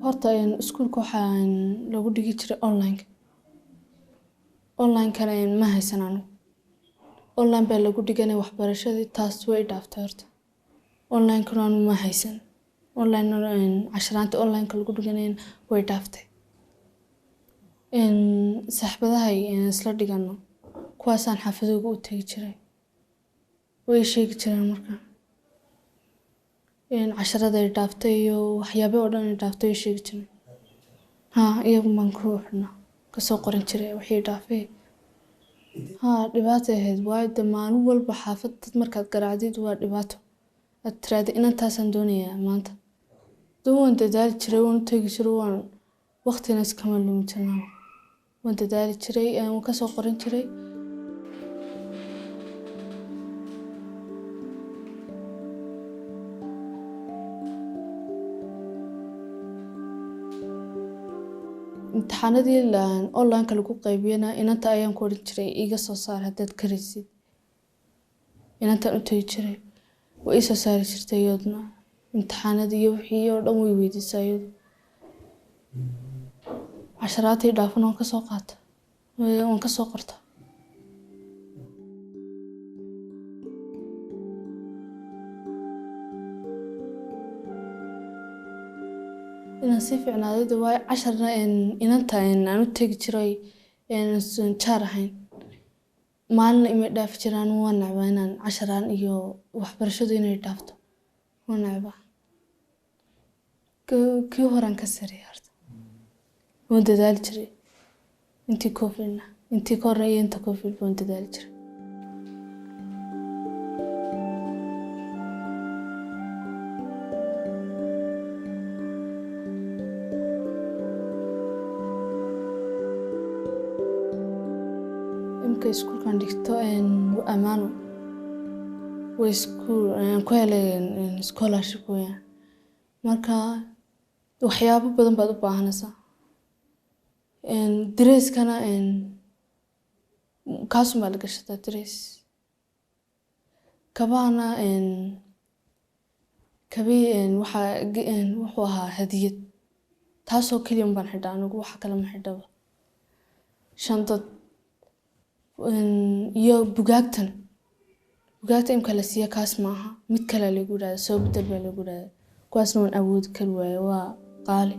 horta iskuulka waxaan lagu dhigi jiray online kana ma haysanano online baa lagu dhiganay waxbarashadii taas way dhaaftay horta online kana ma haysan online casharaanta online ka lagu dhiganay way dhaaftay saxbadahay isla dhigano kuwaasaan xaafadooda u tagi jiray way sheegi jireen marka casharada ay dhaaftay iyo waxyaabo oo dhan ay dhaaftay way sheegi jireen iyagu man ku xirna ka soo qoran jiray wixii dhaafay dhibaato ahayd waayo maalin walba xaafad dad markaad garaacdid waa dhibaato aad tiraahdo inantaasaan doonayaa maanta waan dadaali jiray waan tagi jiray waan waqtina iskama lumi jirnaa waan dadaali jiray waan ka soo qoran jiray imtixaanadii online ka lagu qaybiyana inanta ayaan ku oran jiray iga soo saar hadaad karaysid inanta u tagi jiray way soo saari jirtay iyaduna imtixaanadii iyo wixii oo dhan way weydiisay iyadu casharaadii dhaafan waan ka soo qaata waan ka soo qorta inaan si fiicnaaday way casharna inanta aan u tagi jiray jaar ahayn maalin ima dhaaf jiraan waan nacbaa inaan casharaan iyo waxbarashadu inay dhaafto waan nacbaa kii horaan ka sarey horta waan dadaali jiray intii ka horreeyay inta covid waan dadaali jiray iskuulkan dhigto amaano way iskuul ku helay scholarship weeyaan marka waxyaabo badan baad u baahanaysaa dreskana kaasuma la gashataa dress kabana wuxuu ahaa hadiyad taasoo keliya baan xidhaa anigu waxa kale ma xidhaba shantad iyo bugaagta imka la siiya kaas maaha mid kale lagu yiraahdo soo bedel baa lagu yiraahdo kuwaasna waan awood kal waaye waa qaali